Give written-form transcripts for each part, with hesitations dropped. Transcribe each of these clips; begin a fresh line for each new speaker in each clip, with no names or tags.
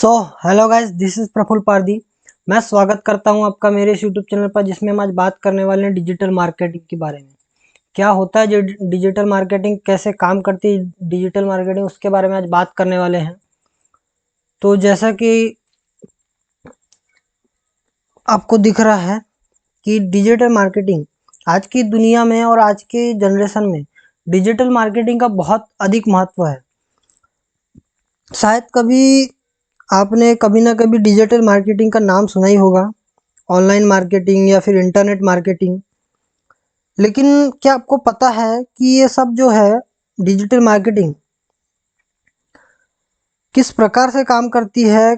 So hello guys, this is Praful Pardi. मैं स्वागत करता हूं आपका मेरे इस यूट्यूब चैनल पर, जिसमें हम आज बात करने वाले हैं डिजिटल मार्केटिंग के बारे में। क्या होता है जो डिजिटल मार्केटिंग, कैसे काम करती है डिजिटल मार्केटिंग, उसके बारे में आज बात करने वाले हैं। तो जैसा कि आपको दिख रहा है कि डिजिटल मार्केटिंग आज की दुनिया में और आज के जनरेशन में डिजिटल मार्केटिंग का बहुत अधिक महत्व है। शायद कभी आपने कभी ना कभी डिजिटल मार्केटिंग का नाम सुना ही होगा, ऑनलाइन मार्केटिंग या फिर इंटरनेट मार्केटिंग। लेकिन क्या आपको पता है कि ये सब जो है डिजिटल मार्केटिंग किस प्रकार से काम करती है,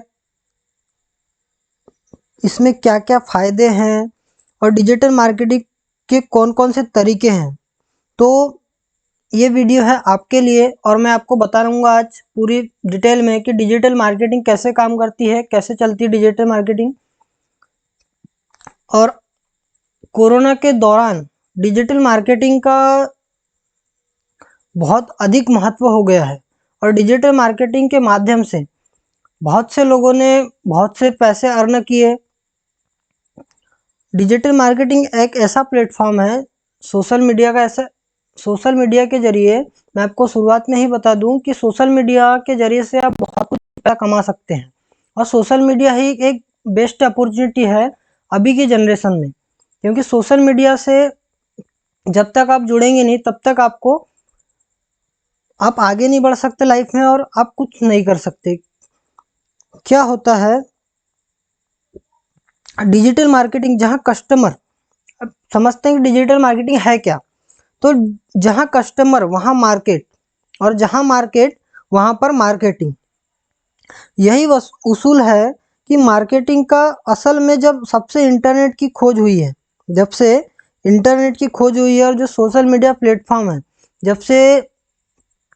इसमें क्या क्या फ़ायदे हैं और डिजिटल मार्केटिंग के कौन कौन से तरीके हैं। तो ये वीडियो है आपके लिए और मैं आपको बता रहूँगा आज पूरी डिटेल में कि डिजिटल मार्केटिंग कैसे काम करती है, कैसे चलती है डिजिटल मार्केटिंग। और कोरोना के दौरान डिजिटल मार्केटिंग का बहुत अधिक महत्व हो गया है और डिजिटल मार्केटिंग के माध्यम से बहुत से लोगों ने बहुत से पैसे अर्न किए। डिजिटल मार्केटिंग एक ऐसा प्लेटफॉर्म है, सोशल मीडिया के जरिए, मैं आपको शुरुआत में ही बता दूं कि सोशल मीडिया के जरिए से आप बहुत कुछ पैसा कमा सकते हैं और सोशल मीडिया ही एक बेस्ट अपॉर्चुनिटी है अभी की जनरेशन में, क्योंकि सोशल मीडिया से जब तक आप जुड़ेंगे नहीं तब तक आप आगे नहीं बढ़ सकते लाइफ में और आप कुछ नहीं कर सकते। क्या होता है डिजिटल मार्केटिंग, जहां कस्टमर, अब समझते हैं कि डिजिटल मार्केटिंग है क्या। तो जहां कस्टमर वहां मार्केट और जहां मार्केट वहां पर मार्केटिंग, यही उसूल है कि मार्केटिंग का असल में जब सबसे इंटरनेट की खोज हुई है, जब से इंटरनेट की खोज हुई है और जो सोशल मीडिया प्लेटफॉर्म है, जब से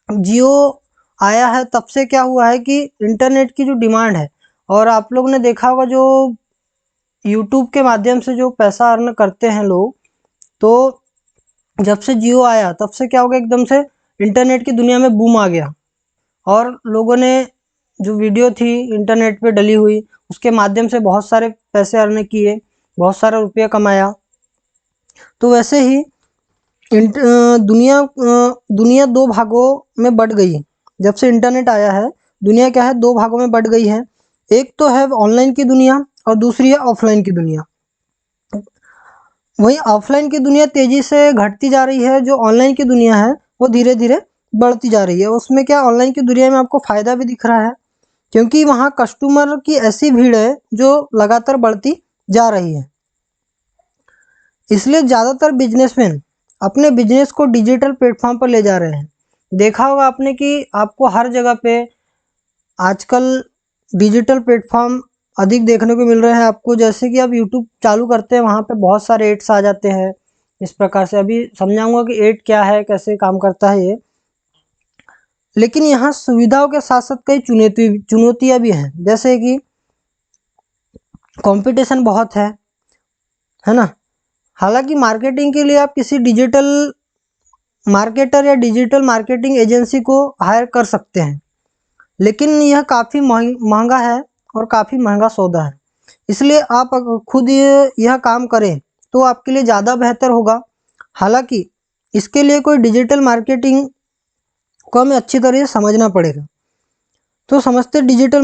जियो आया है, तब से क्या हुआ है कि इंटरनेट की जो डिमांड है, और आप लोग ने देखा होगा जो यूट्यूब के माध्यम से जो पैसा अर्न करते हैं लोग, तो जब से जियो आया तब से क्या हो गया, एकदम से इंटरनेट की दुनिया में बूम आ गया और लोगों ने जो वीडियो थी इंटरनेट पे डली हुई, उसके माध्यम से बहुत सारे पैसे अर्न किए, बहुत सारा रुपया कमाया। तो वैसे ही दुनिया दो भागों में बट गई है। जब से इंटरनेट आया है, दुनिया क्या है, दो भागों में बट गई है। एक तो है ऑनलाइन की दुनिया और दूसरी है ऑफलाइन की दुनिया। वहीं ऑफलाइन की दुनिया तेजी से घटती जा रही है, जो ऑनलाइन की दुनिया है वो धीरे धीरे बढ़ती जा रही है। उसमें क्या, ऑनलाइन की दुनिया में आपको फ़ायदा भी दिख रहा है क्योंकि वहाँ कस्टमर की ऐसी भीड़ है जो लगातार बढ़ती जा रही है। इसलिए ज़्यादातर बिजनेसमैन अपने बिजनेस को डिजिटल प्लेटफॉर्म पर ले जा रहे हैं। देखा होगा आपने कि आपको हर जगह पे आजकल डिजिटल प्लेटफॉर्म अधिक देखने को मिल रहे हैं आपको। जैसे कि आप यूट्यूब चालू करते हैं, वहाँ पे बहुत सारे एड्स आ जाते हैं। इस प्रकार से अभी समझाऊंगा कि एड क्या है, कैसे काम करता है ये। लेकिन यहाँ सुविधाओं के साथ साथ कई चुनौतियाँ भी हैं, जैसे कि कंपटीशन बहुत है ना। हालांकि मार्केटिंग के लिए आप किसी डिजिटल मार्केटर या डिजिटल मार्केटिंग एजेंसी को हायर कर सकते हैं, लेकिन यह काफ़ी महंगा है और काफ़ी महंगा सौदा है। इसलिए आप अगर खुद यह काम करें तो आपके लिए ज़्यादा बेहतर होगा। हालांकि इसके लिए कोई डिजिटल मार्केटिंग को हमें अच्छी तरह से समझना पड़ेगा। तो समझते डिजिटल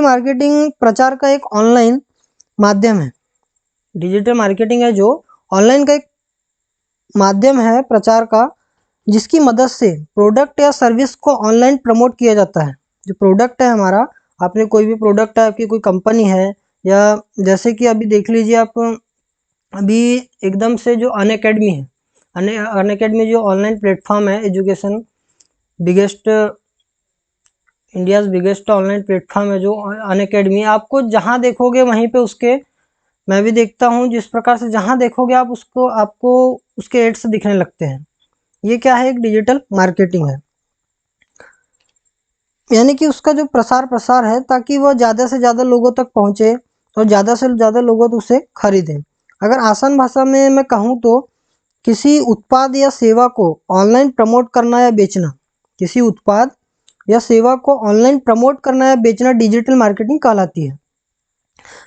मार्केटिंग प्रचार का एक ऑनलाइन माध्यम है। डिजिटल मार्केटिंग है जो ऑनलाइन का एक माध्यम है प्रचार का, जिसकी मदद से प्रोडक्ट या सर्विस को ऑनलाइन प्रमोट किया जाता है। जो प्रोडक्ट है हमारा, आपने कोई भी प्रोडक्ट है, आपकी कोई कंपनी है, या जैसे कि अभी देख लीजिए आप, अभी एकदम से जो अनअकैडमी है, अनअकैडमी जो ऑनलाइन प्लेटफॉर्म है education, biggest India's biggest online platform है जो अनअकैडमी। आपको जहाँ देखोगे वहीं पे उसके, मैं भी देखता हूँ, जिस प्रकार से जहाँ देखोगे आप उसको, आपको उसके एड्स दिखने लगते हैं। ये क्या है, एक डिजिटल मार्केटिंग है। यानी कि उसका जो प्रसार है ताकि वह ज़्यादा से ज़्यादा लोगों तक पहुँचे और ज़्यादा से ज़्यादा लोगों तो उसे खरीदें। अगर आसान भाषा में मैं कहूँ तो किसी उत्पाद या सेवा को ऑनलाइन प्रमोट करना या बेचना, किसी उत्पाद या सेवा को ऑनलाइन प्रमोट करना या बेचना डिजिटल मार्केटिंग कहलाती है।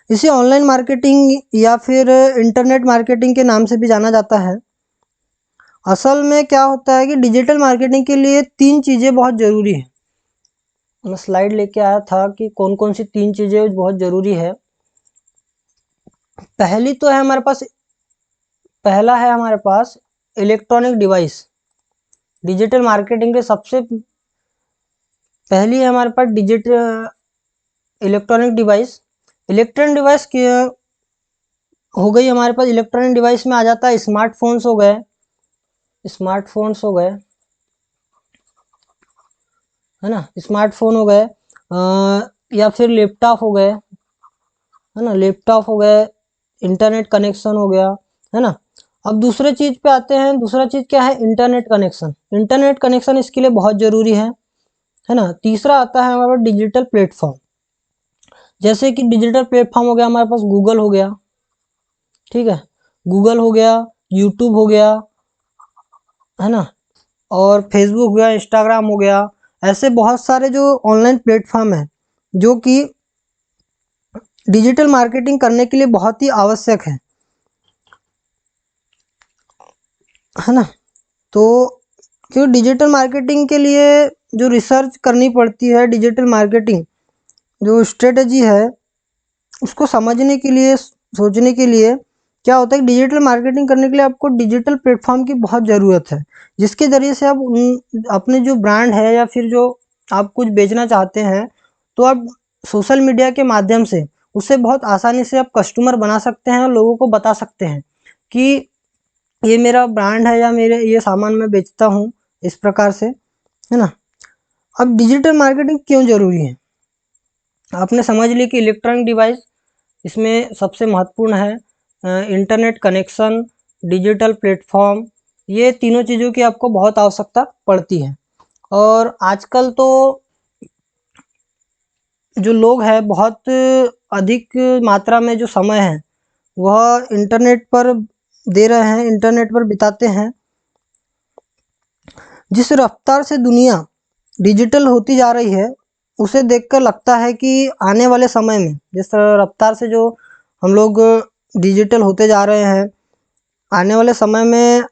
इसे ऑनलाइन मार्केटिंग या फिर इंटरनेट मार्केटिंग के नाम से भी जाना जाता है। असल में क्या होता है कि डिजिटल मार्केटिंग के लिए 3 चीज़ें बहुत ज़रूरी है। मैं स्लाइड लेके आया था कि कौन कौन सी 3 चीज़ें बहुत ज़रूरी है। पहली तो है हमारे पास पहला है हमारे पास इलेक्ट्रॉनिक डिवाइस। डिजिटल मार्केटिंग के सबसे पहली है हमारे पास digital electronic device. Electronic device की हो गई हमारे पास। इलेक्ट्रॉनिक डिवाइस में आ जाता है स्मार्टफोन्स हो गए, है ना, स्मार्टफोन हो गए, या फिर लैपटॉप हो गए, है ना, लैपटॉप हो गए, इंटरनेट कनेक्शन हो गया, है ना। अब दूसरे चीज़ पे आते हैं। दूसरा चीज़ क्या है? Internet connection. इंटरनेट कनेक्शन इसके लिए बहुत ज़रूरी है ना। तीसरा आता है हमारे पास डिजिटल प्लेटफॉर्म। जैसे कि डिजिटल प्लेटफॉर्म हो गया हमारे पास गूगल हो गया, ठीक है, गूगल हो गया, यूट्यूब हो गया, है ना, और फेसबुक हो गया, इंस्टाग्राम हो गया। ऐसे बहुत सारे जो ऑनलाइन प्लेटफॉर्म हैं जो कि डिजिटल मार्केटिंग करने के लिए बहुत ही आवश्यक है ना। तो क्यों डिजिटल मार्केटिंग के लिए जो रिसर्च करनी पड़ती है, डिजिटल मार्केटिंग जो स्ट्रेटजी है उसको समझने के लिए, सोचने के लिए क्या होता है कि डिजिटल मार्केटिंग करने के लिए आपको डिजिटल प्लेटफॉर्म की बहुत ज़रूरत है, जिसके ज़रिए से आप अपने जो ब्रांड है या फिर जो आप कुछ बेचना चाहते हैं तो आप सोशल मीडिया के माध्यम से उससे बहुत आसानी से आप कस्टमर बना सकते हैं और लोगों को बता सकते हैं कि ये मेरा ब्रांड है या मेरे ये सामान मैं बेचता हूँ, इस प्रकार से, है ना। अब डिजिटल मार्केटिंग क्यों ज़रूरी है? आपने समझ लिया कि इलेक्ट्रॉनिक डिवाइस इसमें सबसे महत्वपूर्ण है, इंटरनेट कनेक्शन, डिजिटल प्लेटफॉर्म, ये तीनों चीज़ों की आपको बहुत आवश्यकता पड़ती है। और आजकल तो जो लोग हैं बहुत अधिक मात्रा में जो समय है वह इंटरनेट पर दे रहे हैं, इंटरनेट पर बिताते हैं। जिस रफ्तार से दुनिया डिजिटल होती जा रही है उसे देखकर लगता है कि आने वाले समय में जिस रफ्तार से जो हम लोग डिजिटल होते जा रहे हैं, आने वाले समय में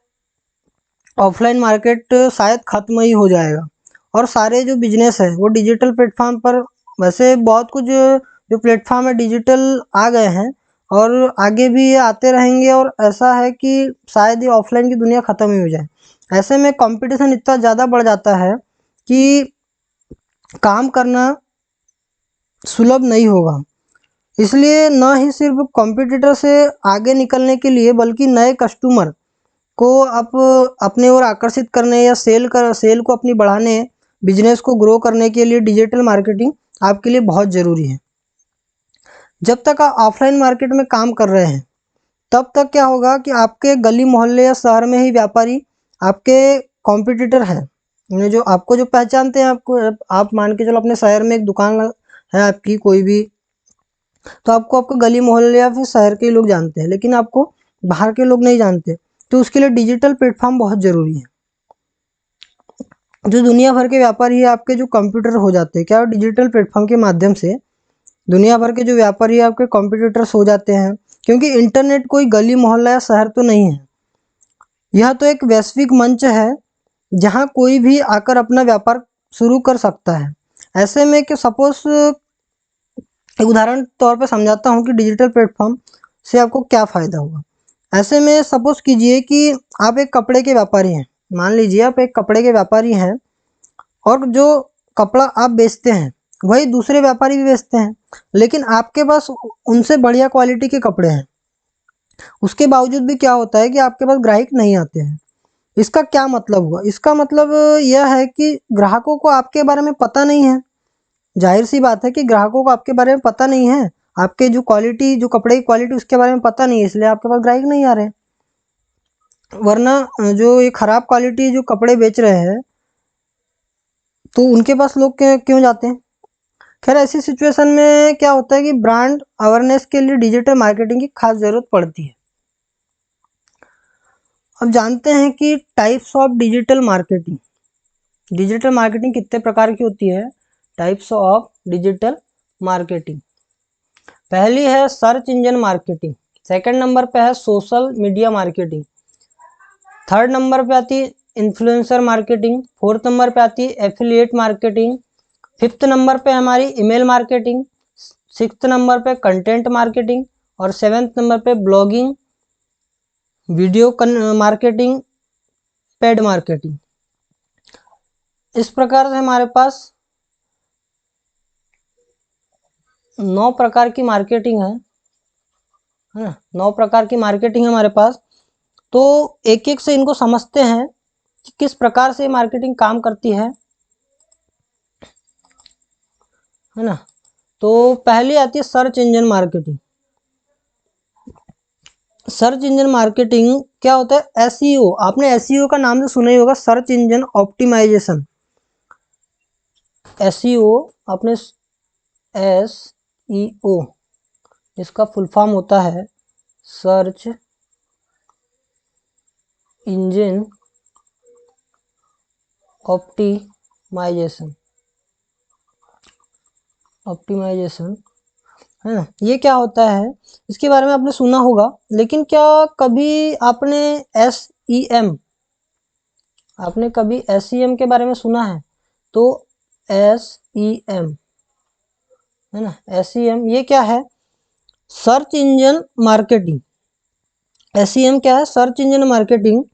ऑफलाइन मार्केट शायद ख़त्म ही हो जाएगा और सारे जो बिजनेस है वो डिजिटल प्लेटफॉर्म पर, वैसे बहुत कुछ जो प्लेटफॉर्म है डिजिटल आ गए हैं और आगे भी ये आते रहेंगे और ऐसा है कि शायद ये ऑफलाइन की दुनिया ख़त्म ही हो जाए। ऐसे में कंपटीशन इतना ज़्यादा बढ़ जाता है कि काम करना सुलभ नहीं होगा। इसलिए न ही सिर्फ कॉम्पिटिटर से आगे निकलने के लिए बल्कि नए कस्टमर को आप अपने ओर आकर्षित करने या सेल को अपनी बढ़ाने, बिजनेस को ग्रो करने के लिए डिजिटल मार्केटिंग आपके लिए बहुत ज़रूरी है। जब तक आप ऑफलाइन मार्केट में काम कर रहे हैं तब तक क्या होगा कि आपके गली मोहल्ले या शहर में ही व्यापारी आपके कॉम्पिटिटर हैं, यानी जो आपको जो पहचानते हैं। आपको आप मान के चलो अपने शहर में एक दुकान है आपकी कोई भी, तो आपको आपके गली मोहल्ले या फिर शहर के लोग जानते हैं, लेकिन आपको बाहर के लोग नहीं जानते। तो उसके लिए डिजिटल प्लेटफॉर्म बहुत ज़रूरी है। जो दुनिया भर के व्यापारी है आपके जो कंप्यूटर हो जाते हैं, क्या डिजिटल प्लेटफॉर्म के माध्यम से दुनिया भर के जो व्यापारी है आपके कॉम्पिटिटर्स हो जाते हैं, क्योंकि इंटरनेट कोई गली मोहल्ला या शहर तो नहीं है, यह तो एक वैश्विक मंच है जहां कोई भी आकर अपना व्यापार शुरू कर सकता है। ऐसे में कि सपोज एक उदाहरण तौर पर समझाता हूँ कि डिजिटल प्लेटफॉर्म से आपको क्या फ़ायदा होगा। ऐसे में सपोज कीजिए कि आप एक कपड़े के व्यापारी हैं, मान लीजिए आप एक कपड़े के व्यापारी हैं और जो कपड़ा आप बेचते हैं वही दूसरे व्यापारी भी बेचते हैं, लेकिन आपके पास उनसे बढ़िया क्वालिटी के कपड़े हैं। उसके बावजूद भी क्या होता है कि आपके पास ग्राहक नहीं आते हैं। इसका क्या मतलब हुआ? इसका मतलब यह है कि ग्राहकों को आपके बारे में पता नहीं है। जाहिर सी बात है कि ग्राहकों को आपके बारे में पता नहीं है, आपके जो क्वालिटी, जो कपड़े की क्वालिटी उसके बारे में पता नहीं है, इसलिए आपके पास ग्राहक नहीं आ रहे हैं। वरना जो ये ख़राब क्वालिटी जो कपड़े बेच रहे हैं तो उनके पास लोग क्यों जाते हैं? खैर ऐसी सिचुएशन में क्या होता है कि ब्रांड अवेयरनेस के लिए डिजिटल मार्केटिंग की खास ज़रूरत पड़ती है। अब जानते हैं कि types of digital marketing. Digital marketing कितने प्रकार की होती है? Types of digital marketing. पहली है search engine marketing, second number पे है social media marketing, third number पे आती है इन्फ्लुएंसर मार्केटिंग, फोर्थ नंबर पे आती है एफिलिएट मार्केटिंग, फिफ्थ नंबर पे हमारी ईमेल मार्केटिंग, सिक्स्थ नंबर पे कंटेंट मार्केटिंग और सेवेंथ नंबर पे blogging, video marketing, paid marketing. इस प्रकार से हमारे पास 9 प्रकार की मार्केटिंग है ना, 9 प्रकार की मार्केटिंग है हमारे पास। तो एक एक से इनको समझते हैं कि किस प्रकार से मार्केटिंग काम करती है ना। तो पहली आती है search engine marketing. Search engine marketing क्या होता है? एसईओ, आपने एसईओ का नाम तो सुना ही होगा, सर्च इंजन ऑप्टिमाइजेशन। एसईओ आपने एसईओ इसका फुल फॉर्म होता है सर्च इंजन ऑप्टिमाइजेशन। ऑप्टिमाइजेशन है ना, ये क्या होता है इसके बारे में आपने सुना होगा, लेकिन क्या कभी आपने SEM, आपने कभी SEM के बारे में सुना है? तो SEM है ना, SEM ये क्या है? Search engine marketing. SEM क्या है? Search engine marketing.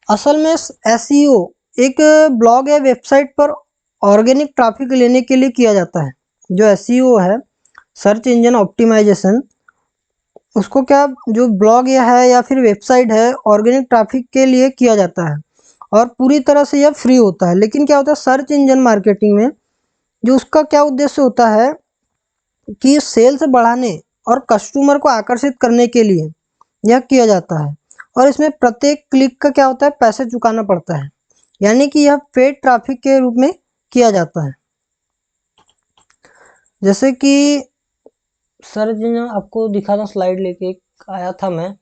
असल में SEO एक ब्लॉग या वेबसाइट पर ऑर्गेनिक ट्रैफिक लेने के लिए किया जाता है। जो SEO है, सर्च इंजन ऑप्टिमाइजेशन, उसको क्या, जो ब्लॉग या फिर वेबसाइट है, ऑर्गेनिक ट्रैफिक के लिए किया जाता है और पूरी तरह से यह फ्री होता है। लेकिन क्या होता है सर्च इंजन मार्केटिंग में, जो उसका क्या उद्देश्य होता है कि सेल्स बढ़ाने और कस्टमर को आकर्षित करने के लिए यह किया जाता है। और इसमें प्रत्येक क्लिक का क्या होता है? पैसे चुकाना पड़ता है, यानी कि यह पेड ट्रैफिक के रूप में किया जाता है। जैसे कि सर जी ने आपको दिखा था, स्लाइड लेके आया था मैं,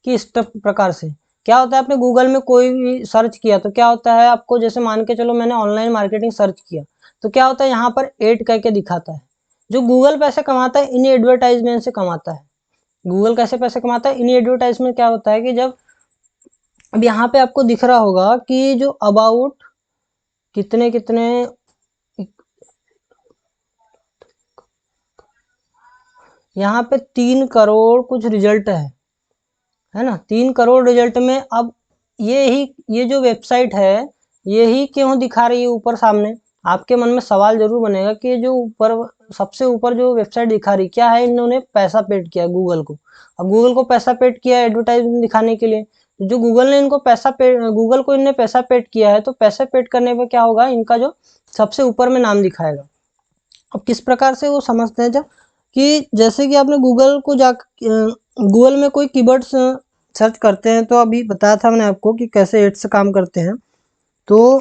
कि इस प्रकार से क्या होता है, आपने गूगल में कोई भी सर्च किया तो क्या होता है आपको, जैसे मान के चलो मैंने ऑनलाइन मार्केटिंग सर्च किया तो क्या होता है यहाँ पर एड करके दिखाता है। जो गूगल पैसे कमाता है इन्हीं एडवर्टाइजमेंट से कमाता है। गूगल कैसे पैसे कमाता है? इन्हीं एडवर्टाइजमेंट। क्या होता है कि जब अब यहाँ पे आपको दिख रहा होगा कि जो अबाउट कितने कितने, यहाँ पे 3 करोड़ कुछ रिजल्ट है ना, 3 करोड़ रिजल्ट में अब ये जो वेबसाइट है ये ही क्यों दिखा रही है ऊपर सामने? आपके मन में सवाल जरूर बनेगा कि जो ऊपर सबसे ऊपर जो वेबसाइट दिखा रही क्या है? इन्होंने पैसा पेड किया गूगल को। अब गूगल को पैसा पेड किया एडवर्टाइजमेंट दिखाने के लिए, तो जो गूगल ने इनको पैसा पेड, गूगल को इनने पैसा पेड किया है, तो पैसा पेड करने पर क्या होगा, इनका जो सबसे ऊपर में नाम दिखाएगा। अब किस प्रकार से वो समझते हैं, जब कि जैसे कि आपने गूगल को गूगल में कोई कीवर्ड्स सर्च करते हैं, तो अभी बताया था मैंने आपको कि कैसे एड्स काम करते हैं। तो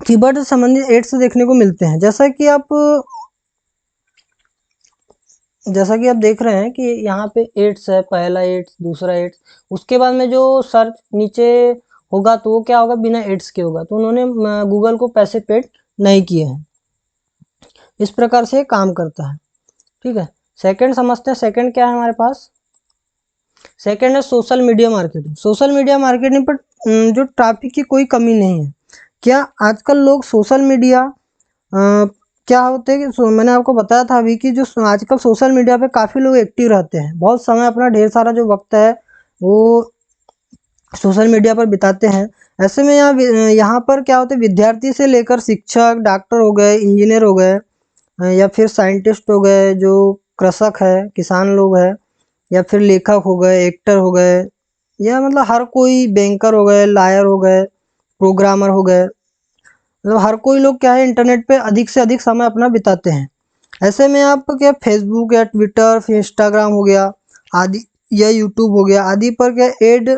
कीवर्ड से संबंधित एड्स देखने को मिलते हैं, जैसा कि आप देख रहे हैं कि यहाँ पे एड्स है, पहला एड्स, दूसरा एड्स, उसके बाद में जो सर्च नीचे होगा तो वो क्या होगा, बिना एड्स के होगा। तो उन्होंने गूगल को पैसे पेड नहीं किए हैं। इस प्रकार से काम करता है। ठीक है, सेकंड समझते हैं। सेकंड क्या है हमारे पास? सेकंड है social media marketing. Social media marketing पर जो ट्रैफिक की कोई कमी नहीं है। क्या आजकल लोग सोशल मीडिया क्या होते हैं कि मैंने आपको बताया था अभी कि जो आजकल सोशल मीडिया पे काफ़ी लोग एक्टिव रहते हैं, बहुत समय अपना ढेर सारा जो वक्त है वो सोशल मीडिया पर बिताते हैं। ऐसे में यहाँ पर क्या होता है, विद्यार्थी से लेकर शिक्षक, डॉक्टर हो गए, इंजीनियर हो गए, या फिर साइंटिस्ट हो गए, जो कृषक है, किसान लोग हैं, या फिर लेखक हो गए, एक्टर हो गए, या मतलब हर कोई, बैंकर हो गए, लॉयर हो गए, प्रोग्रामर हो गए, मतलब हर कोई लोग क्या है इंटरनेट पे अधिक से अधिक समय अपना बिताते हैं। ऐसे में आप क्या फेसबुक या ट्विटर, फिर इंस्टाग्राम हो गया आदि, या यूट्यूब हो गया आदि पर क्या एड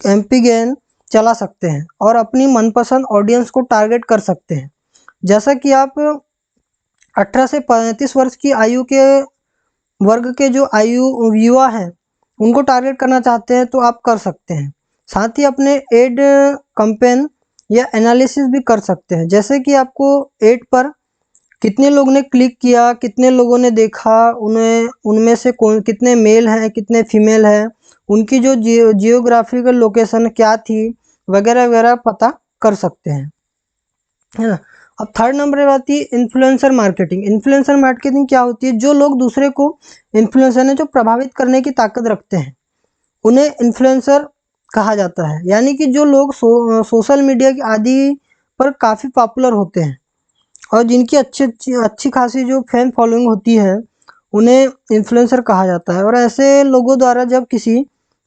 एम्पीगेन चला सकते हैं और अपनी मनपसंद ऑडियंस को टारगेट कर सकते हैं। जैसा कि आप 18 से 35 वर्ष की आयु के वर्ग के जो आयु युवा हैं उनको टारगेट करना चाहते हैं तो आप कर सकते हैं। साथ ही अपने एड कैंपेन या एनालिसिस भी कर सकते हैं, जैसे कि आपको एड पर कितने लोगों ने क्लिक किया, कितने लोगों ने देखा, उन्हें उनमें से कौन कितने मेल हैं, कितने फीमेल हैं, उनकी जो जियोग्राफिकल लोकेशन क्या थी, वगैरह वगैरह पता कर सकते हैं, है ना। अब थर्ड नंबर पे आती है इन्फ्लुएंसर मार्केटिंग। इन्फ्लुएंसर मार्केटिंग क्या होती है? जो लोग दूसरे को, इन्फ्लुएंसर ने जो प्रभावित करने की ताकत रखते हैं, उन्हें इन्फ्लुएंसर कहा जाता है। यानी कि जो लोग सोशल मीडिया की आदि पर काफ़ी पॉपुलर होते हैं और जिनकी अच्छी खासी जो फैन फॉलोइंग होती है, उन्हें इन्फ्लुएंसर कहा जाता है। और ऐसे लोगों द्वारा जब किसी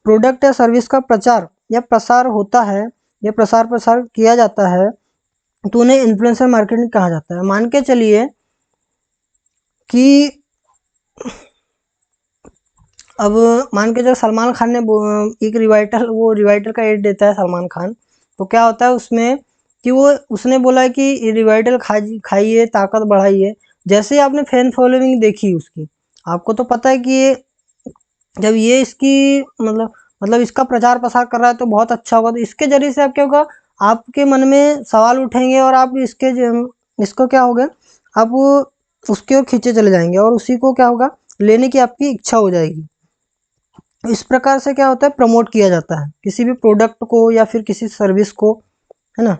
प्रोडक्ट या सर्विस का प्रचार या प्रसार होता है या प्रसार प्रसार किया जाता है, तो उन्हें इन्फ्लुएंसर मार्केटिंग कहा जाता है। मान के चलिए कि अब मान के, जब सलमान खान ने एक रिवाइटल का एड देता है सलमान खान, तो क्या होता है उसमें कि उसने बोला कि रिवाइटल खाइए, ताकत बढ़ाइए। जैसे ही आपने फैन फॉलोइंग देखी उसकी, आपको तो पता है कि ये, जब ये इसकी मतलब इसका प्रचार प्रसार कर रहा है तो बहुत अच्छा होगा। तो इसके जरिए से आप क्या होगा, आपके मन में सवाल उठेंगे और आप इसको क्या होगा, आप उसके ओर खींचे चले जाएंगे और उसी को क्या होगा, लेने की आपकी इच्छा हो जाएगी। इस प्रकार से क्या होता है, प्रमोट किया जाता है किसी भी प्रोडक्ट को या फिर किसी सर्विस को, है ना।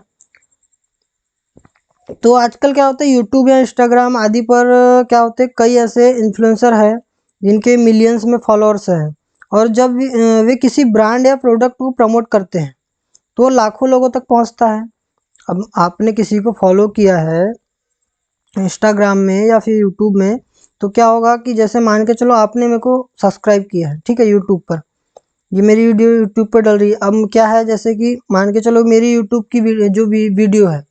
तो आजकल क्या होता है, यूट्यूब या इंस्टाग्राम आदि पर क्या होते हैं, कई ऐसे इन्फ्लुएंसर हैं जिनके मिलियंस में फॉलोअर्स हैं, और जब वे किसी ब्रांड या प्रोडक्ट को प्रमोट करते हैं तो लाखों लोगों तक पहुंचता है। अब आपने किसी को फॉलो किया है इंस्टाग्राम में या फिर यूट्यूब में, तो क्या होगा कि जैसे मान के चलो आपने मेरे को सब्सक्राइब किया है, ठीक है, यूट्यूब पर, ये मेरी वीडियो यूट्यूब पर डल रही है। अब क्या है, जैसे कि मान के चलो मेरी यूट्यूब की जो वीडियो है,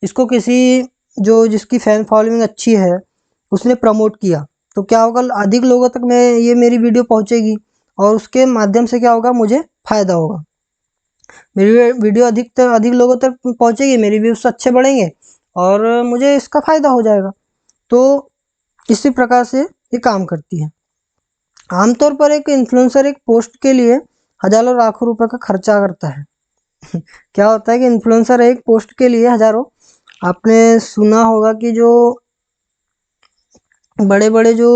इसको किसी जो जिसकी फैन फॉलोइंग अच्छी है उसने प्रमोट किया, तो क्या होगा, अधिक लोगों तक ये मेरी वीडियो पहुंचेगी और उसके माध्यम से क्या होगा, मुझे फ़ायदा होगा। मेरी वीडियो अधिक लोगों तक पहुंचेगी, मेरी व्यूज़ अच्छे बढ़ेंगे और मुझे इसका फ़ायदा हो जाएगा। तो इसी प्रकार से ये काम करती है। आमतौर पर एक इन्फ्लुएंसर एक पोस्ट के लिए हजारों लाखों रुपए का खर्चा करता है। क्या होता है कि इन्फ्लुएंसर एक पोस्ट के लिए हजारों, आपने सुना होगा कि जो बड़े बड़े जो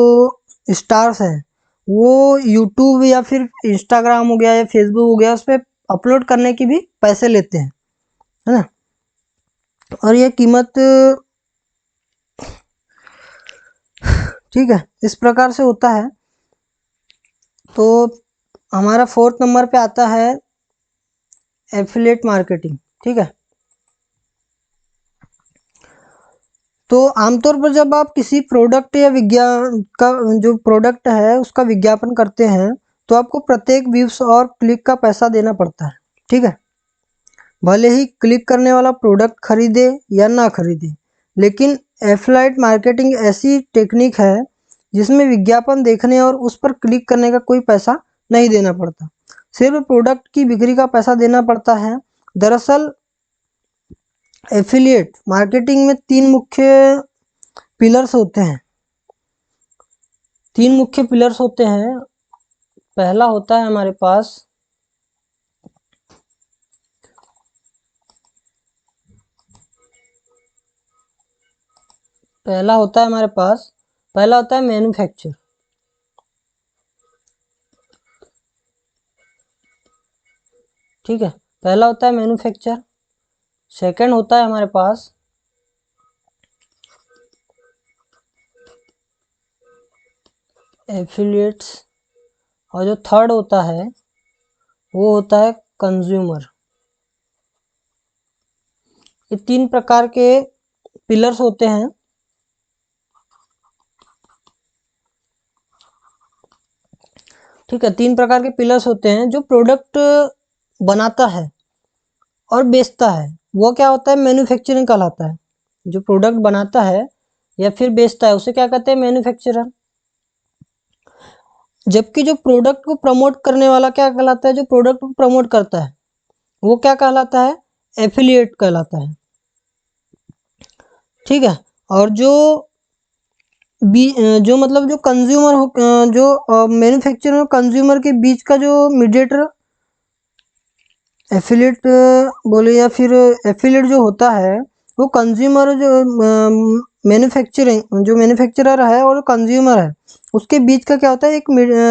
स्टार्स हैं, वो यूट्यूब या फिर इंस्टाग्राम हो गया या फेसबुक हो गया, उस पर अपलोड करने की भी पैसे लेते हैं, है ना। और ये कीमत, ठीक है, इस प्रकार से होता है। तो हमारा फोर्थ नंबर पे आता है एफिलिएट मार्केटिंग, ठीक है। तो आमतौर पर जब आप किसी प्रोडक्ट या विज्ञान का जो प्रोडक्ट है उसका विज्ञापन करते हैं, तो आपको प्रत्येक व्यूज और क्लिक का पैसा देना पड़ता है, ठीक है। भले ही क्लिक करने वाला प्रोडक्ट खरीदे या ना खरीदे, लेकिन एफिलिएट मार्केटिंग ऐसी टेक्निक है जिसमें विज्ञापन देखने और उस पर क्लिक करने का कोई पैसा नहीं देना पड़ता, सिर्फ प्रोडक्ट की बिक्री का पैसा देना पड़ता है। दरअसल एफिलिएट मार्केटिंग में पिलर्स होते हैं तीन मुख्य पिलर्स होते हैं। पहला होता है हमारे पास पहला होता है हमारे पास पहला होता है मैन्युफैक्चर, ठीक है, पहला होता है मैन्युफैक्चर। सेकंड होता है हमारे पास एफिलिएट्स, और जो थर्ड होता है वो होता है कंज्यूमर। ये तीन प्रकार के पिलर्स होते हैं। ठीक है, तीन प्रकार के पिलर्स होते हैं। जो प्रोडक्ट बनाता है और बेचता है वो क्या होता है, मैन्युफैक्चरिंग कहलाता है। जो प्रोडक्ट बनाता है या फिर बेचता है उसे क्या कहते हैं, मैन्युफैक्चरर। जबकि जो प्रोडक्ट को प्रमोट करने वाला क्या कहलाता है, जो प्रोडक्ट को प्रमोट करता है वो क्या कहलाता है, एफिलिएट कहलाता है, ठीक है। और जो मतलब जो कंज्यूमर जो मैन्युफैक्चरर और कंज्यूमर के बीच का जो मीडिएटर एफिलिएट बोले या फिर एफिलिएट जो होता है वो कंज्यूमर जो मैन्युफैक्चरर है और कंज्यूमर है उसके बीच का क्या होता है, एक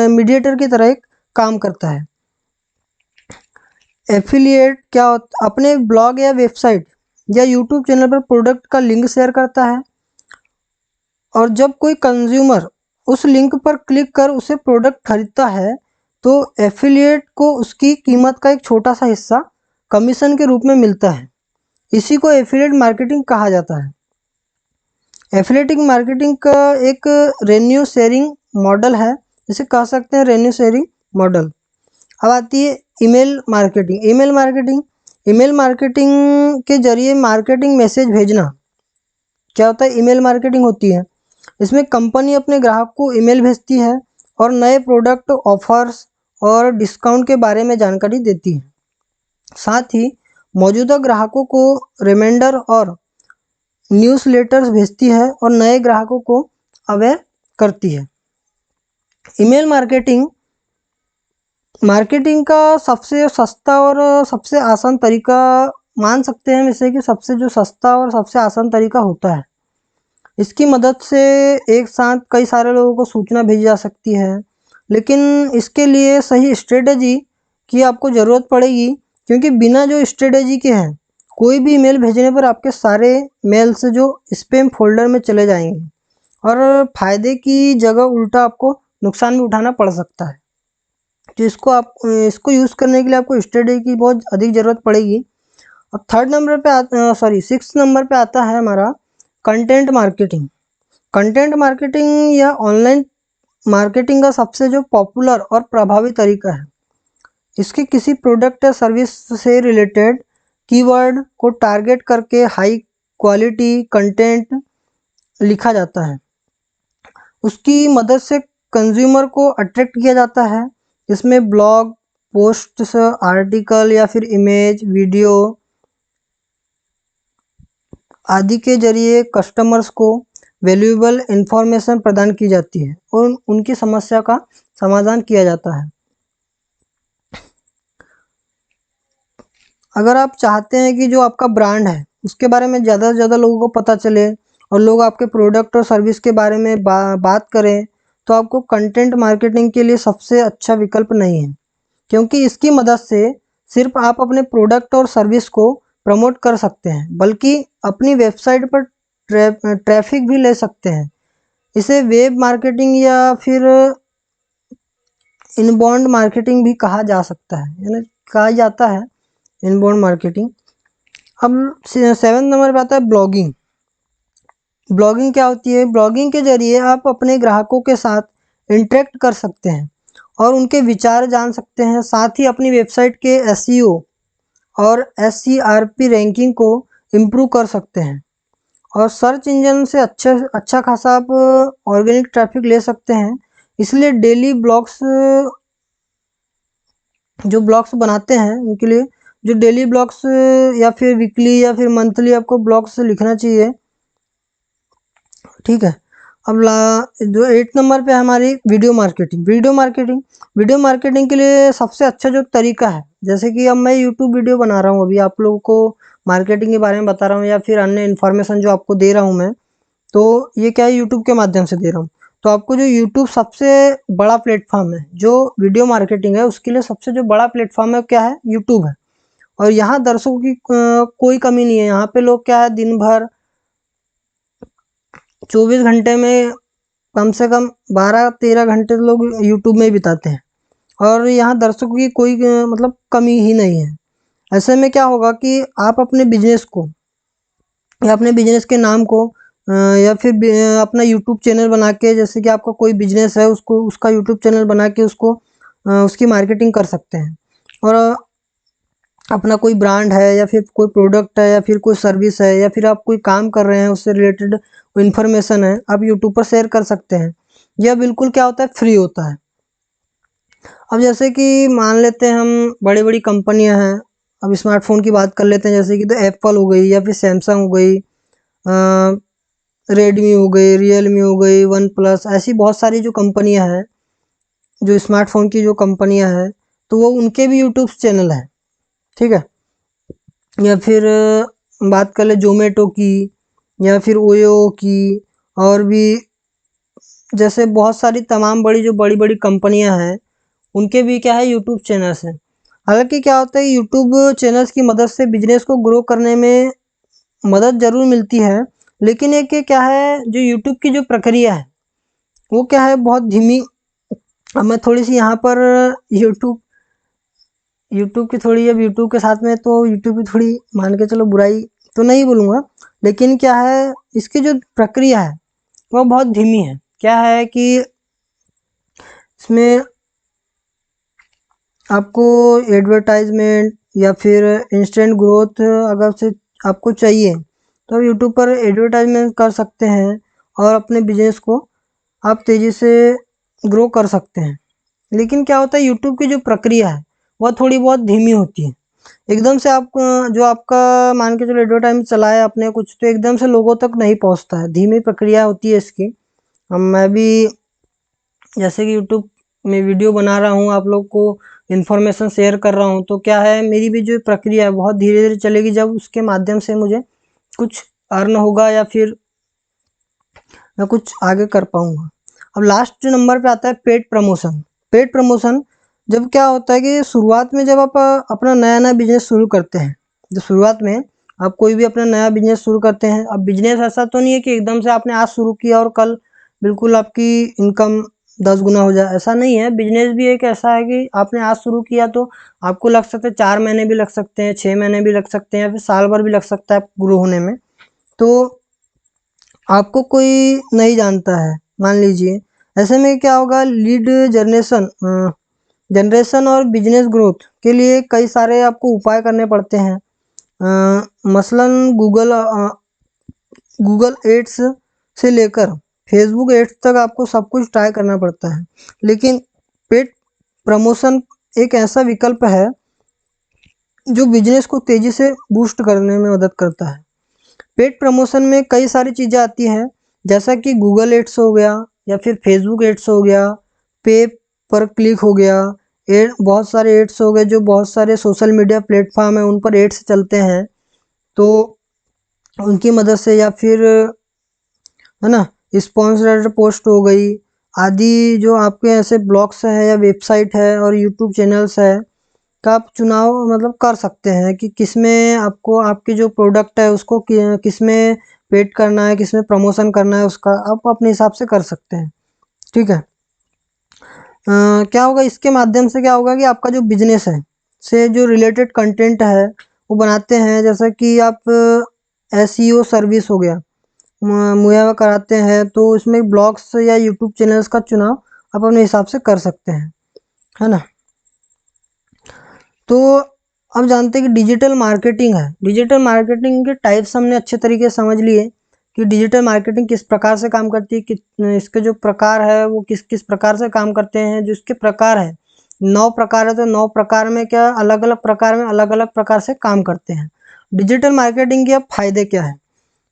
मीडिएटर की तरह एक काम करता है। एफिलिएट क्या होता, अपने ब्लॉग या वेबसाइट या यूट्यूब चैनल पर प्रोडक्ट का लिंक शेयर करता है और जब कोई कंज्यूमर उस लिंक पर क्लिक कर उसे प्रोडक्ट खरीदता है तो एफिलिएट को उसकी कीमत का एक छोटा सा हिस्सा कमीशन के रूप में मिलता है। इसी को एफिलिएट मार्केटिंग कहा जाता है। एफिलिएटिंग मार्केटिंग का एक रेवेन्यू शेयरिंग मॉडल है, जिसे कह सकते हैं रेवेन्यू शेयरिंग मॉडल। अब आती है ईमेल मार्केटिंग। ईमेल मार्केटिंग के जरिए मार्केटिंग मैसेज भेजना क्या होता है, ईमेल मार्केटिंग होती है। इसमें कंपनी अपने ग्राहक को ईमेल भेजती है और नए प्रोडक्ट, ऑफर्स और डिस्काउंट के बारे में जानकारी देती है। साथ ही मौजूदा ग्राहकों को रिमाइंडर और न्यूज़लेटर्स भेजती है और नए ग्राहकों को अवेयर करती है। ईमेल मार्केटिंग का सबसे सस्ता और सबसे आसान तरीका मान सकते हैं, जैसे कि सबसे जो सस्ता और सबसे आसान तरीका होता है। इसकी मदद से एक साथ कई सारे लोगों को सूचना भेजी जा सकती है, लेकिन इसके लिए सही स्ट्रेटजी की आपको ज़रूरत पड़ेगी, क्योंकि बिना जो स्ट्रेटजी के हैं कोई भी ईमेल भेजने पर आपके सारे मेल्स जो स्पैम फोल्डर में चले जाएंगे और फ़ायदे की जगह उल्टा आपको नुकसान भी उठाना पड़ सकता है। तो इसको यूज़ करने के लिए आपको स्ट्रेटजी की बहुत अधिक ज़रूरत पड़ेगी। अब सिक्स नंबर पे आता है हमारा कंटेंट मार्केटिंग। कंटेंट मार्केटिंग या ऑनलाइन मार्केटिंग का सबसे जो पॉपुलर और प्रभावी तरीका है। इसके किसी प्रोडक्ट या सर्विस से रिलेटेड कीवर्ड को टारगेट करके हाई क्वालिटी कंटेंट लिखा जाता है। उसकी मदद से कंज्यूमर को अट्रैक्ट किया जाता है। इसमें ब्लॉग पोस्ट्स, आर्टिकल या फिर इमेज, वीडियो आदि के जरिए कस्टमर्स को वैल्यूएबल इंफॉर्मेशन प्रदान की जाती है और उनकी समस्या का समाधान किया जाता है। अगर आप चाहते हैं कि जो आपका ब्रांड है उसके बारे में ज़्यादा से ज़्यादा लोगों को पता चले और लोग आपके प्रोडक्ट और सर्विस के बारे में बात करें, तो आपको कंटेंट मार्केटिंग के लिए सबसे अच्छा विकल्प नहीं है, क्योंकि इसकी मदद से सिर्फ आप अपने प्रोडक्ट और सर्विस को प्रमोट कर सकते हैं, बल्कि अपनी वेबसाइट पर ट्रैफिक भी ले सकते हैं। इसे वेब मार्केटिंग या फिर इनबाउंड मार्केटिंग भी कहा जा सकता है, यानी कहा जाता है इनबाउंड मार्केटिंग। अब 7 नंबर पे आता है ब्लॉगिंग। ब्लॉगिंग क्या होती है? ब्लॉगिंग के जरिए आप अपने ग्राहकों के साथ इंटरेक्ट कर सकते हैं और उनके विचार जान सकते हैं। साथ ही अपनी वेबसाइट के एसईओ और एसईआरपी रैंकिंग को इम्प्रूव कर सकते हैं और सर्च इंजन से अच्छा खासा आप ऑर्गेनिक ट्रैफिक ले सकते हैं। इसलिए डेली ब्लॉग्स जो ब्लॉग्स बनाते हैं उनके लिए जो डेली ब्लॉग्स या फिर वीकली या फिर मंथली आपको ब्लॉग्स लिखना चाहिए, ठीक है। अब जो 8 नंबर पे हमारी वीडियो मार्केटिंग के लिए सबसे अच्छा जो तरीका है, जैसे कि अब मैं यूट्यूब वीडियो बना रहा हूँ, अभी आप लोगों को मार्केटिंग के बारे में बता रहा हूँ या फिर अन्य इन्फॉर्मेशन जो आपको दे रहा हूँ मैं, तो ये क्या है, यूट्यूब के माध्यम से दे रहा हूँ। तो आपको जो यूट्यूब सबसे बड़ा प्लेटफॉर्म है जो वीडियो मार्केटिंग है उसके लिए सबसे जो बड़ा प्लेटफॉर्म है क्या है, यूट्यूब है। और यहाँ दर्शकों की कोई कमी नहीं है। यहाँ पे लोग क्या है, दिन भर 24 घंटे में कम से कम 12-13 घंटे लोग यूट्यूब में ही बिताते हैं और यहाँ दर्शकों की कोई मतलब कमी ही नहीं है। ऐसे में क्या होगा कि आप अपने बिजनेस को या अपने बिजनेस के नाम को या फिर अपना यूट्यूब चैनल बना के, जैसे कि आपका कोई बिजनेस है उसको उसका यूट्यूब चैनल बना के उसको उसकी मार्केटिंग कर सकते हैं। और अपना कोई ब्रांड है या फिर कोई प्रोडक्ट है या फिर कोई सर्विस है या फिर आप कोई काम कर रहे हैं उससे रिलेटेड इन्फॉर्मेशन है, आप यूट्यूब पर शेयर कर सकते हैं। यह बिल्कुल क्या होता है, फ्री होता है। अब जैसे कि मान लेते हैं हम बड़ी बड़ी कंपनियां हैं, अब स्मार्टफोन की बात कर लेते हैं, जैसे कि तो एप्पल हो गई या फिर सैमसंग हो गई, रेडमी हो गई, रियलमी हो गई, वन प्लस, ऐसी बहुत सारी जो कंपनियां हैं, जो स्मार्टफोन की जो कंपनियां हैं, तो वो उनके भी यूट्यूब चैनल हैं। ठीक है। या फिर बात कर ले जोमेटो की, या फिर ओयो की, और भी जैसे बहुत सारी तमाम बड़ी जो बड़ी बड़ी कंपनियां हैं उनके भी क्या है यूट्यूब चैनल्स हैं। हालांकि क्या होता है यूट्यूब चैनल्स की मदद से बिजनेस को ग्रो करने में मदद ज़रूर मिलती है, लेकिन एक ये क्या है जो यूट्यूब की जो प्रक्रिया है वो क्या है बहुत धीमी। अब मैं थोड़ी सी यहाँ पर यूट्यूब यूट्यूब की थोड़ी, अब यूट्यूब के साथ में तो यूट्यूब की थोड़ी मान के चलो बुराई तो नहीं बोलूँगा, लेकिन क्या है इसकी जो प्रक्रिया है वो बहुत धीमी है। क्या है कि इसमें आपको एडवर्टाइजमेंट या फिर इंस्टेंट ग्रोथ अगर से आपको चाहिए तो यूट्यूब पर एडवर्टाइजमेंट कर सकते हैं और अपने बिजनेस को आप तेज़ी से ग्रो कर सकते हैं। लेकिन क्या होता है यूट्यूब की जो प्रक्रिया है वह थोड़ी बहुत धीमी होती है। एकदम से आप जो आपका मान के चलो एडवर्टाइजमेंट चलाए आपने कुछ, तो एकदम से लोगों तक नहीं पहुंचता है, धीमी प्रक्रिया होती है इसकी। मैं भी जैसे कि यूट्यूब में वीडियो बना रहा हूँ, आप लोग को इन्फॉर्मेशन शेयर कर रहा हूँ, तो क्या है मेरी भी जो प्रक्रिया है बहुत धीरे धीरे चलेगी, जब उसके माध्यम से मुझे कुछ अर्न होगा या फिर मैं कुछ आगे कर पाऊँगा। अब लास्ट नंबर पे आता है पेड प्रमोशन। पेड प्रमोशन जब क्या होता है कि शुरुआत में जब आप अपना नया नया बिजनेस शुरू करते हैं, जब शुरुआत में आप कोई भी अपना नया बिजनेस शुरू करते हैं, अब बिजनेस ऐसा तो नहीं है कि एकदम से आपने आज शुरू किया और कल बिल्कुल आपकी इनकम 10 गुना हो जाए, ऐसा नहीं है। बिजनेस भी एक ऐसा है कि आपने आज शुरू किया तो आपको लग सकता है 4 महीने भी लग सकते हैं, 6 महीने भी लग सकते हैं, या फिर साल भर भी लग सकता है ग्रो होने में। तो आपको कोई नहीं जानता है मान लीजिए, ऐसे में क्या होगा लीड जनरेशन और बिजनेस ग्रोथ के लिए कई सारे आपको उपाय करने पड़ते हैं। मसलन गूगल एड्स से लेकर फेसबुक एड्स तक आपको सब कुछ ट्राई करना पड़ता है। लेकिन पेड प्रमोशन एक ऐसा विकल्प है जो बिजनेस को तेज़ी से बूस्ट करने में मदद करता है। पेड प्रमोशन में कई सारी चीज़ें आती हैं, जैसा कि गूगल एड्स हो गया या फिर फेसबुक एड्स हो गया, पे पर क्लिक हो गया, एड बहुत सारे एड्स हो गए जो बहुत सारे सोशल मीडिया प्लेटफॉर्म है उन पर एड्स चलते हैं, तो उनकी मदद से, या फिर है ना स्पॉन्सर्ड पोस्ट हो गई आदि, जो आपके ऐसे ब्लॉग्स है या वेबसाइट है और यूट्यूब चैनल्स है का आप चुनाव मतलब कर सकते हैं कि किसमें आपको आपके जो प्रोडक्ट है उसको किसमें पेड करना है, किसमें प्रमोशन करना है, उसका आप अपने हिसाब से कर सकते हैं। ठीक है। क्या होगा इसके माध्यम से, क्या होगा कि आपका जो बिजनेस है से जो रिलेटेड कंटेंट है वो बनाते हैं, जैसा कि आप एसईओ सर्विस हो गया मुहैया कराते हैं, तो इसमें ब्लॉग्स या यूट्यूब चैनल्स का चुनाव आप अपने हिसाब से कर सकते हैं, है ना। तो अब जानते हैं कि डिजिटल मार्केटिंग है। डिजिटल मार्केटिंग के टाइप्स हमने अच्छे तरीके से समझ लिए कि डिजिटल मार्केटिंग किस प्रकार से काम करती है, कि इसके जो प्रकार है वो किस किस प्रकार से काम करते हैं। जो इसके प्रकार है 9 प्रकार है, तो 9 प्रकार में क्या अलग अलग प्रकार में अलग अलग प्रकार से काम करते हैं। डिजिटल मार्केटिंग के अब फायदे क्या है,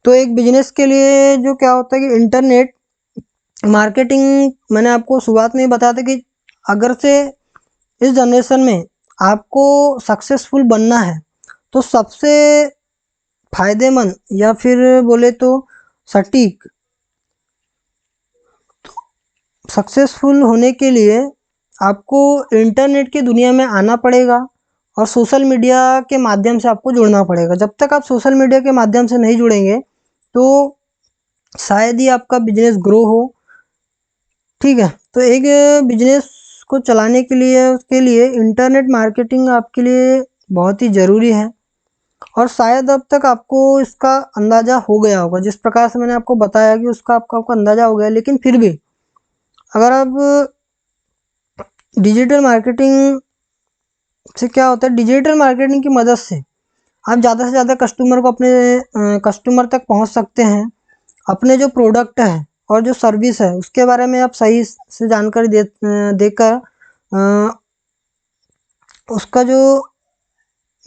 तो एक बिजनेस के लिए जो क्या होता है कि इंटरनेट मार्केटिंग मैंने आपको शुरुआत में ही बताया था कि अगर से इस जनरेशन में आपको सक्सेसफुल बनना है तो सबसे फायदेमंद या फिर बोले तो सटीक, सक्सेसफुल होने के लिए आपको इंटरनेट की दुनिया में आना पड़ेगा और सोशल मीडिया के माध्यम से आपको जुड़ना पड़ेगा। जब तक आप सोशल मीडिया के माध्यम से नहीं जुड़ेंगे तो शायद ही आपका बिजनेस ग्रो हो। ठीक है। तो एक बिजनेस को चलाने के लिए उसके लिए इंटरनेट मार्केटिंग आपके लिए बहुत ही ज़रूरी है, और शायद अब तक आपको इसका अंदाज़ा हो गया होगा। जिस प्रकार से मैंने आपको बताया कि उसका आपको अंदाज़ा हो गया, लेकिन फिर भी अगर आप डिजिटल मार्केटिंग से क्या होता है, डिजिटल मार्केटिंग की मदद से आप ज़्यादा से ज़्यादा कस्टमर को अपने कस्टमर तक पहुंच सकते हैं। अपने जो प्रोडक्ट है और जो सर्विस है उसके बारे में आप सही से जानकारी देकर उसका जो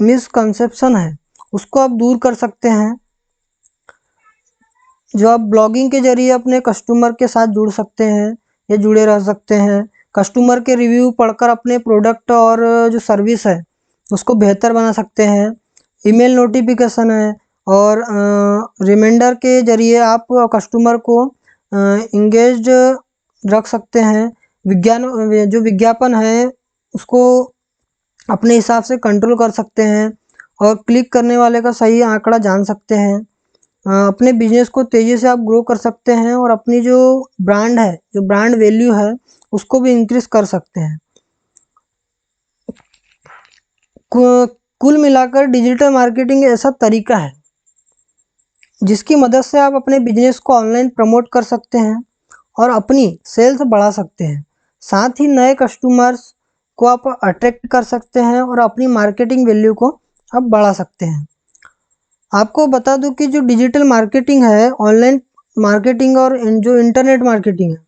मिसकंसेप्शन है उसको आप दूर कर सकते हैं। जो आप ब्लॉगिंग के जरिए अपने कस्टमर के साथ जुड़ सकते हैं या जुड़े रह सकते हैं। कस्टमर के रिव्यू पढ़कर अपने प्रोडक्ट और जो सर्विस है उसको बेहतर बना सकते हैं। ईमेल नोटिफिकेशन है, और रिमाइंडर के ज़रिए आप कस्टमर को इंगेज्ड रख सकते हैं। जो विज्ञापन है उसको अपने हिसाब से कंट्रोल कर सकते हैं, और क्लिक करने वाले का सही आंकड़ा जान सकते हैं। अपने बिजनेस को तेज़ी से आप ग्रो कर सकते हैं, और अपनी जो ब्रांड है, जो ब्रांड वैल्यू है, उसको भी इंक्रीज कर सकते हैं। कुल मिलाकर डिजिटल मार्केटिंग ऐसा तरीका है जिसकी मदद से आप अपने बिजनेस को ऑनलाइन प्रमोट कर सकते हैं और अपनी सेल्स बढ़ा सकते हैं। साथ ही नए कस्टमर्स को आप अट्रैक्ट कर सकते हैं और अपनी मार्केटिंग वैल्यू को आप बढ़ा सकते हैं। आपको बता दूं कि जो डिजिटल मार्केटिंग है, ऑनलाइन मार्केटिंग और जो इंटरनेट मार्केटिंग है,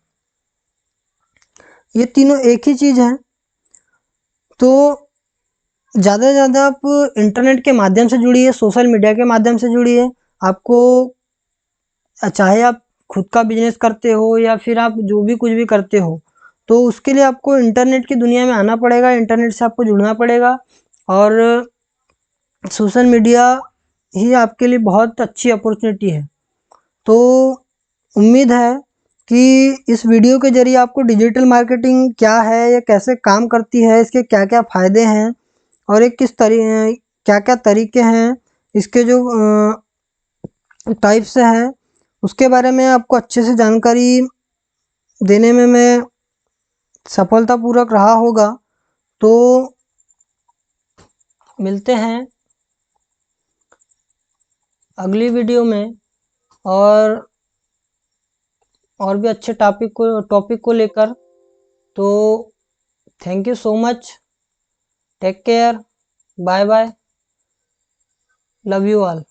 ये तीनों एक ही चीज़ है। तो ज़्यादा से ज़्यादा आप इंटरनेट के माध्यम से जुड़िए, सोशल मीडिया के माध्यम से जुड़िए। आपको चाहे आप खुद का बिजनेस करते हो या फिर आप जो भी कुछ भी करते हो, तो उसके लिए आपको इंटरनेट की दुनिया में आना पड़ेगा, इंटरनेट से आपको जुड़ना पड़ेगा। और सोशल मीडिया ही आपके लिए बहुत अच्छी अपॉर्चुनिटी है। तो उम्मीद है कि इस वीडियो के ज़रिए आपको डिजिटल मार्केटिंग क्या है, ये कैसे काम करती है, इसके क्या क्या फ़ायदे हैं, और एक क्या क्या तरीके हैं, इसके जो टाइप्स हैं, उसके बारे में आपको अच्छे से जानकारी देने में मैं सफलतापूर्वक रहा होगा। तो मिलते हैं अगली वीडियो में, और भी अच्छे टॉपिक को लेकर। तो thank you so much, take care, bye bye, love you all.